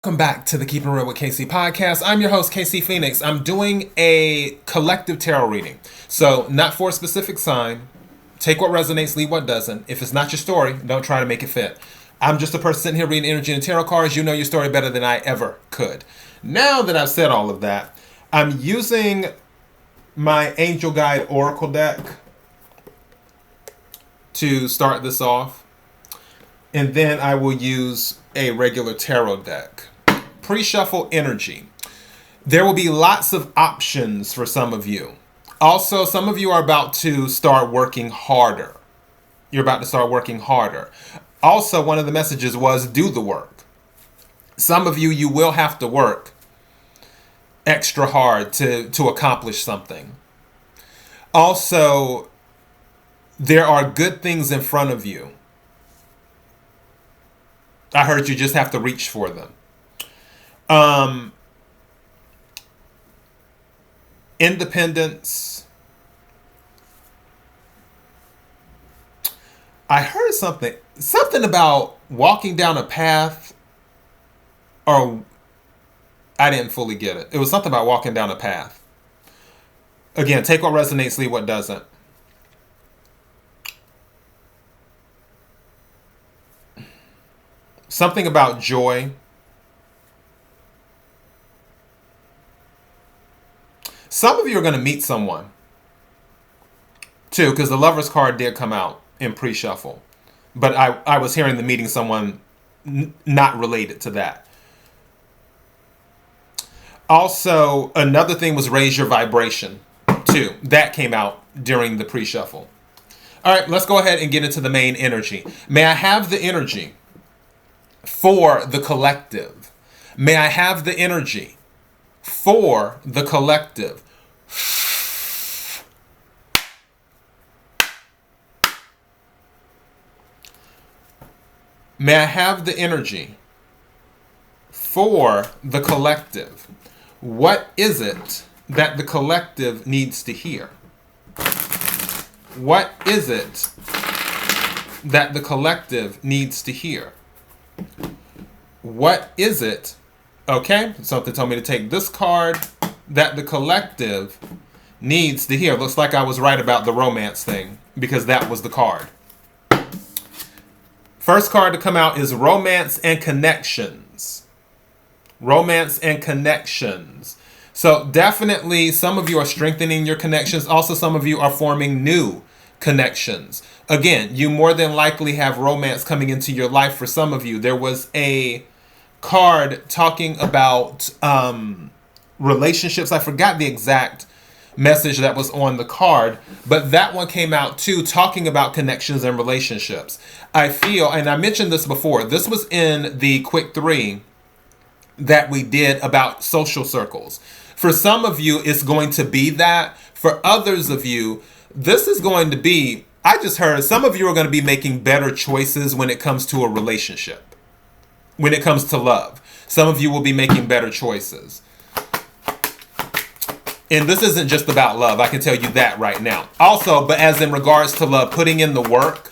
Welcome back to the Keep It Real with KC podcast. I'm your host, KC Phoenix. I'm doing a collective tarot reading. So, not for a specific sign. Take what resonates, leave what doesn't. If it's not your story, don't try to make it fit. I'm just a person sitting here reading energy and tarot cards. You know your story better than I ever could. Now that I've said all of that, I'm using my Angel Guide Oracle deck to start this off. And then I will use a regular tarot deck. Pre-shuffle energy. There will be lots of options for some of you. Also, some of you are about to start working harder. You're about to start working harder. Also, one of the messages was do the work. Some of you will have to work extra hard to accomplish something. Also, there are good things in front of you. I heard you just have to reach for them. Independence. I heard something about walking down a path, or I didn't fully get it. It was something about walking down a path. Again, take what resonates, leave what doesn't. Something about joy. Some of you are going to meet someone, too, because the Lover's card did come out in pre-shuffle. But I was hearing the meeting someone not related to that. Also, another thing was raise your vibration, too. That came out during the pre-shuffle. All right, let's go ahead and get into the main energy. May I have the energy for the collective? May I have the energy for the collective? May I have the energy for the collective? What is it that the collective needs to hear? What is it that the collective needs to hear? What is it? Okay, something told me to take this card that the collective needs to hear. Looks like I was right about the romance thing because that was the card. First card to come out is Romance and Connections. Romance and Connections. So definitely some of you are strengthening your connections. Also, some of you are forming new connections. Again, you more than likely have romance coming into your life for some of you. There was a card talking about relationships. I forgot the exact message that was on the card, but that one came out too, talking about connections and relationships. I feel, and I mentioned this before, this was in the quick 3 that we did about social circles. For some of you, it's going to be that. For others of you, this is going to be, I just heard some of you are going to be making better choices when it comes to a relationship. When it comes to love, some of you will be making better choices. And this isn't just about love. I can tell you that right now. Also, but as in regards to love, putting in the work,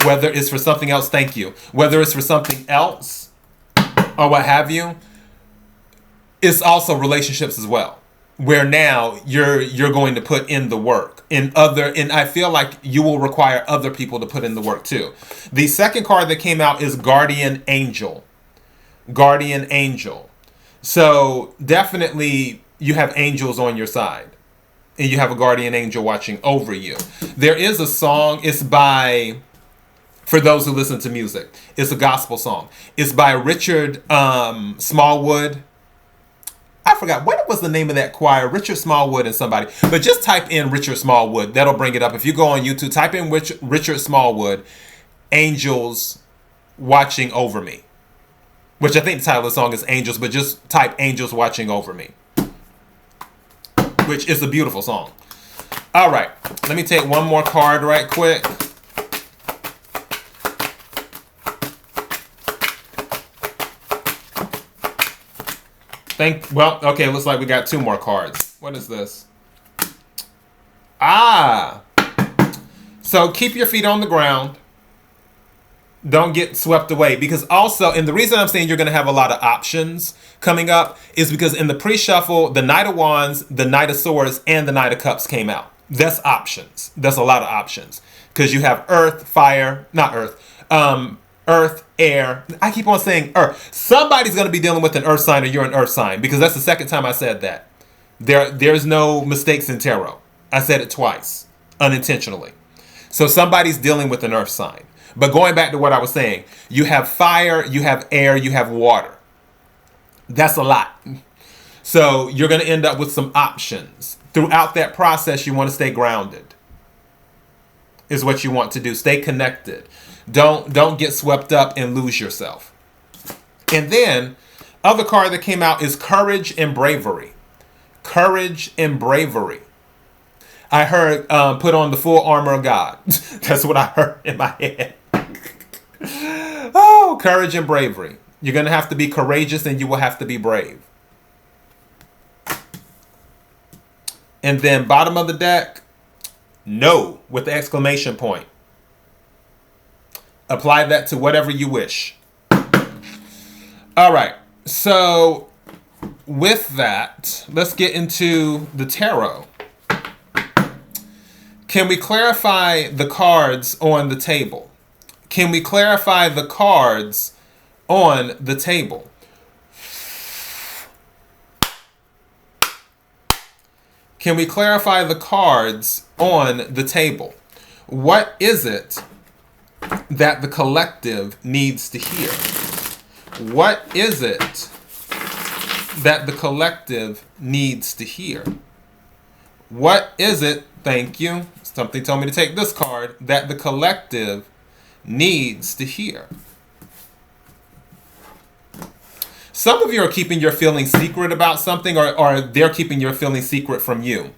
whether it's for something else, thank you. Whether it's for something else or what have you, it's also relationships as well. Where now you're going to put in the work. And I feel like you will require other people to put in the work too. The second card that came out is Guardian Angel. Guardian Angel. So definitely you have angels on your side. And you have a guardian angel watching over you. There is a song. It's by, for those who listen to music, it's a gospel song. It's by Richard Smallwood. I forgot, what was the name of that choir? Richard Smallwood and somebody. But just type in Richard Smallwood. That'll bring it up. If you go on YouTube, type in Richard Smallwood, Angels Watching Over Me. Which I think the title of the song is Angels, but just type Angels Watching Over Me. Which is a beautiful song. All right. Let me take one more card right quick. Okay, looks like we got 2 more cards. What is this? So keep your feet on the ground. Don't get swept away, because also, and the reason I'm saying you're going to have a lot of options coming up is because in the pre-shuffle, the Knight of Wands, the Knight of Swords, and the Knight of Cups came out. That's options. That's a lot of options, because you have earth, fire, not earth, earth, air. I keep on saying earth. Somebody's going to be dealing with an earth sign, or you're an earth sign, because that's the second time I said that. There's no mistakes in tarot. I said it twice, unintentionally. So somebody's dealing with an earth sign. But going back to what I was saying, you have fire, you have air, you have water. That's a lot. So you're going to end up with some options. Throughout that process, you want to stay grounded. Is what you want to do. Stay connected. Don't get swept up and lose yourself. And then, other card that came out is Courage and Bravery. Courage and Bravery. I heard put on the full armor of God. That's what I heard in my head. Oh, courage and bravery. You're going to have to be courageous, and you will have to be brave. And then bottom of the deck, no, with the exclamation point. Apply that to whatever you wish. All right. So with that, let's get into the tarot. Can we clarify the cards on the table? Can we clarify the cards on the table? Can we clarify the cards on the table? What is it that the collective needs to hear? What is it that the collective needs to hear? What is it, thank you, something told me to take this card, that the collective needs to hear? Some of you are keeping your feelings secret about something, or they're keeping your feelings secret from you.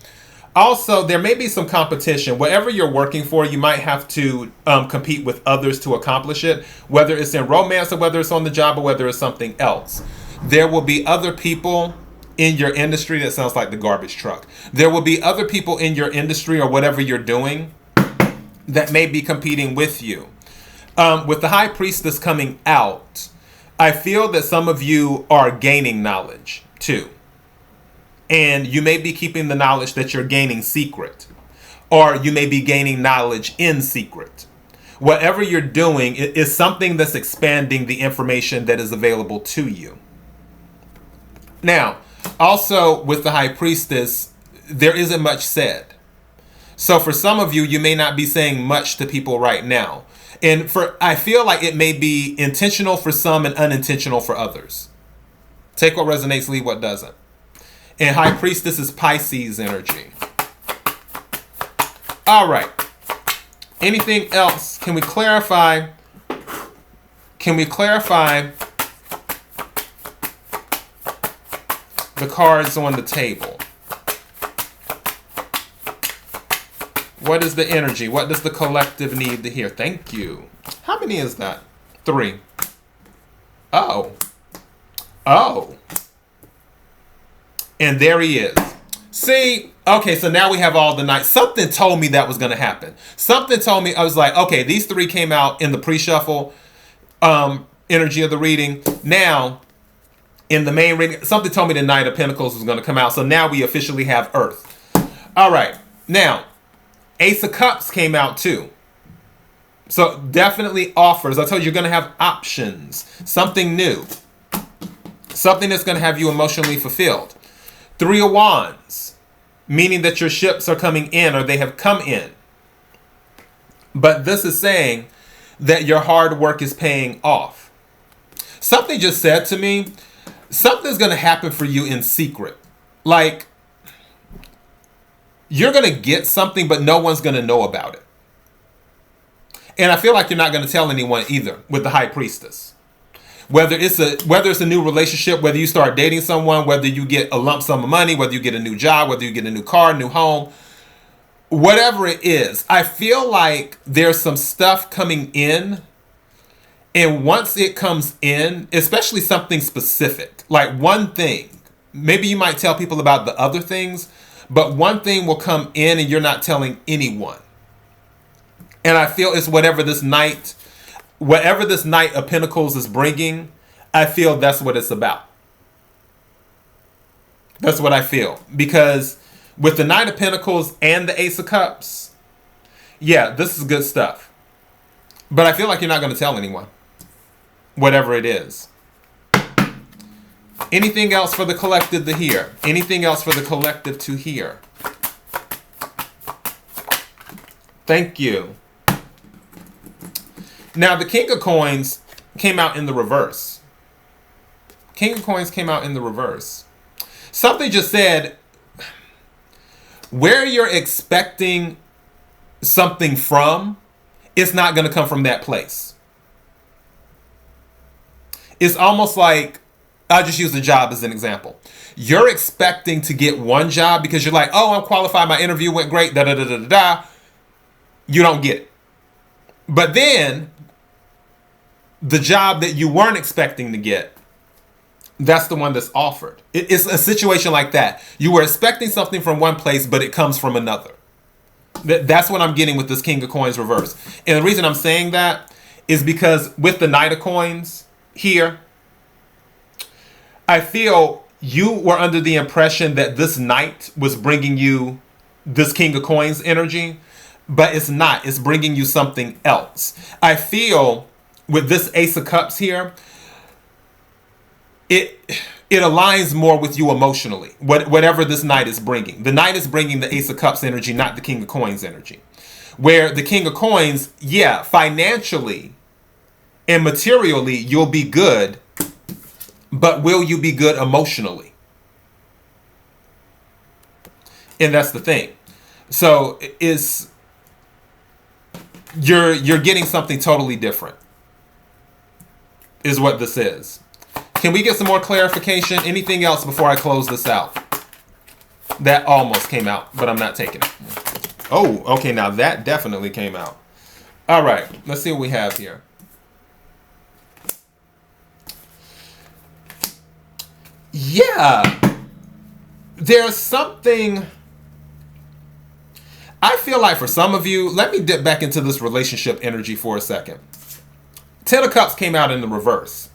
Also, there may be some competition. Whatever you're working for, you might have to compete with others to accomplish it, whether it's in romance, or whether it's on the job, or whether it's something else. There will be other people in your industry. That sounds like the garbage truck. There will be other people in your industry, or whatever you're doing, that may be competing with you. With the High Priestess coming out, I feel that some of you are gaining knowledge too. And you may be keeping the knowledge that you're gaining secret. Or you may be gaining knowledge in secret. Whatever you're doing is something that's expanding the information that is available to you. Now, also with the High Priestess, there isn't much said. So for some of you, you may not be saying much to people right now. And I feel like it may be intentional for some and unintentional for others. Take what resonates, leave what doesn't. And High Priestess is Pisces energy. All right. Anything else? Can we clarify? Can we clarify the cards on the table? What is the energy? What does the collective need to hear? Thank you. How many is that? 3. Oh. Oh. And there he is. See, okay, so now we have all the knights. Something told me that was going to happen. Something told me, I was like, okay, these 3 came out in the pre-shuffle energy of the reading. Now, in the main reading, something told me the Knight of Pentacles was going to come out. So now we officially have Earth. All right. Now, Ace of Cups came out too. So definitely offers. I told you, you're going to have options. Something new. Something that's going to have you emotionally fulfilled. 3 of Wands. Meaning that your ships are coming in, or they have come in. But this is saying that your hard work is paying off. Something just said to me, something's going to happen for you in secret. Like, you're going to get something, but no one's going to know about it. And I feel like you're not going to tell anyone either with the High Priestess. Whether it's a new relationship, whether you start dating someone, whether you get a lump sum of money, whether you get a new job, whether you get a new car, new home, whatever it is, I feel like there's some stuff coming in. And once it comes in, especially something specific, like one thing, maybe you might tell people about the other things, but one thing will come in and you're not telling anyone. And I feel it's whatever this night, whatever this Knight of Pentacles is bringing, I feel that's what it's about. That's what I feel. Because with the Knight of Pentacles and the Ace of Cups, yeah, this is good stuff. But I feel like you're not going to tell anyone, whatever it is. Anything else for the collective to hear? Anything else for the collective to hear? Thank you. Now, the King of Coins came out in the reverse. King of Coins came out in the reverse. Something just said, where you're expecting something from, it's not going to come from that place. It's almost like, I'll just use the job as an example. You're expecting to get one job because you're like, oh, I'm qualified, my interview went great, da da da da da da. You don't get it. But then, the job that you weren't expecting to get, that's the one that's offered. It's a situation like that. You were expecting something from one place, but it comes from another. That's what I'm getting with this King of Coins reverse. And the reason I'm saying that is because with the Knight of Coins here, I feel you were under the impression that this Knight was bringing you this King of Coins energy, but it's not. It's bringing you something else. I feel with this Ace of Cups here, it aligns more with you emotionally, whatever this Knight is bringing. The Knight is bringing the Ace of Cups energy, not the King of Coins energy. Where the King of Coins, yeah, financially and materially, you'll be good, but will you be good emotionally? And that's the thing. So you're getting something totally different, is what this is. Can we get some more clarification? Anything else before I close this out? That almost came out, but I'm not taking it. Oh, okay, now that definitely came out. All right, let's see what we have here. Yeah, there's something. I feel like for some of you, let me dip back into this relationship energy for a second. Ten of Cups came out in the reverse.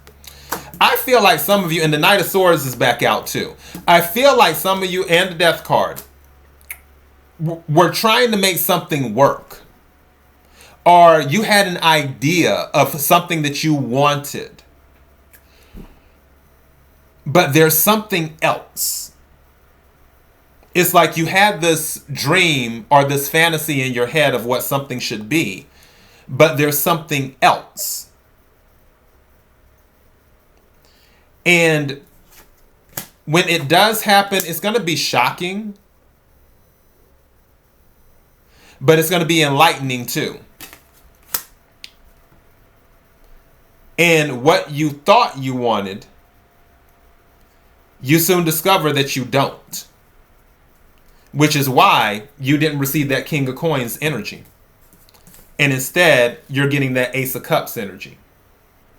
I feel like some of you, and the Knight of Swords is back out too. I feel like some of you, and the Death card, were trying to make something work. Or you had an idea of something that you wanted. But there's something else. It's like you had this dream or this fantasy in your head of what something should be, but there's something else. And when it does happen, it's going to be shocking, but it's going to be enlightening too. And what you thought you wanted, you soon discover that you don't. Which is why you didn't receive that King of Coins energy. And instead, you're getting that Ace of Cups energy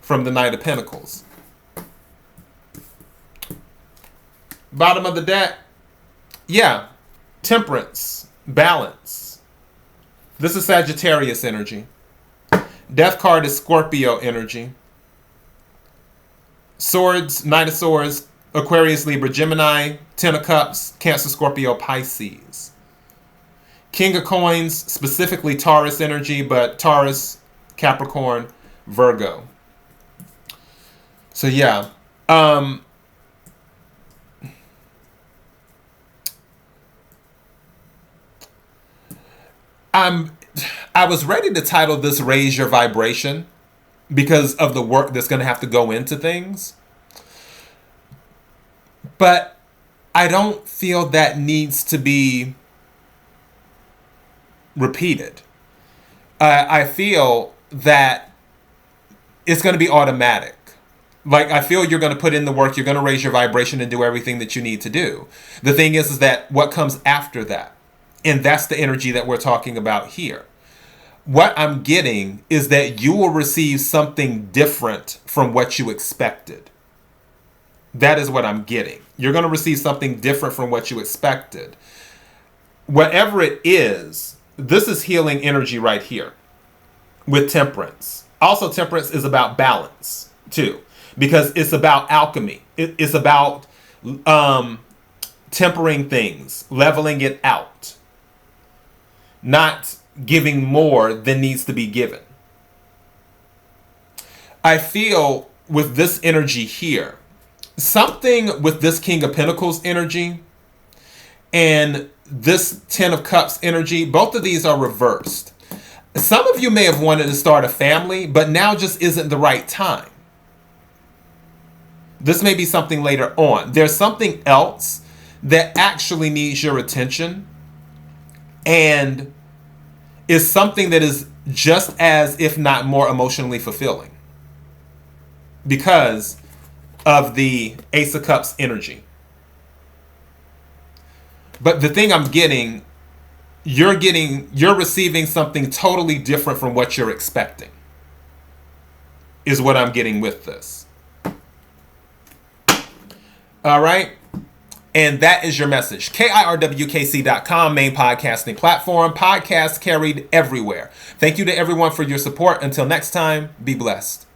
from the Knight of Pentacles. Bottom of the deck, yeah, Temperance, balance. This is Sagittarius energy. Death card is Scorpio energy. Swords, Knight of Swords, Aquarius, Libra, Gemini, Ten of Cups, Cancer, Scorpio, Pisces. King of Coins, specifically Taurus energy, but Taurus, Capricorn, Virgo. So yeah. I was ready to title this Raise Your Vibration because of the work that's going to have to go into things. But I don't feel that needs to be repeated. I feel that it's going to be automatic. Like, I feel you're going to put in the work, you're going to raise your vibration and do everything that you need to do. The thing is that what comes after that? And that's the energy that we're talking about here. What I'm getting is that you will receive something different from what you expected. That is what I'm getting. You're going to receive something different from what you expected. Whatever it is, this is healing energy right here with Temperance. Also, temperance is about balance too, because it's about alchemy. It's about tempering things, leveling it out, not giving more than needs to be given. I feel with this energy here, something with this King of Pentacles energy and this Ten of Cups energy, both of these are reversed. Some of you may have wanted to start a family, but now just isn't the right time. This may be something later on. There's something else that actually needs your attention and is something that is just as, if not more, emotionally fulfilling because of the Ace of Cups energy. But the thing I'm getting, you're receiving something totally different from what you're expecting, is what I'm getting with this. All right. And that is your message. KIRWKC.com, main podcasting platform. Podcasts carried everywhere. Thank you to everyone for your support. Until next time, be blessed.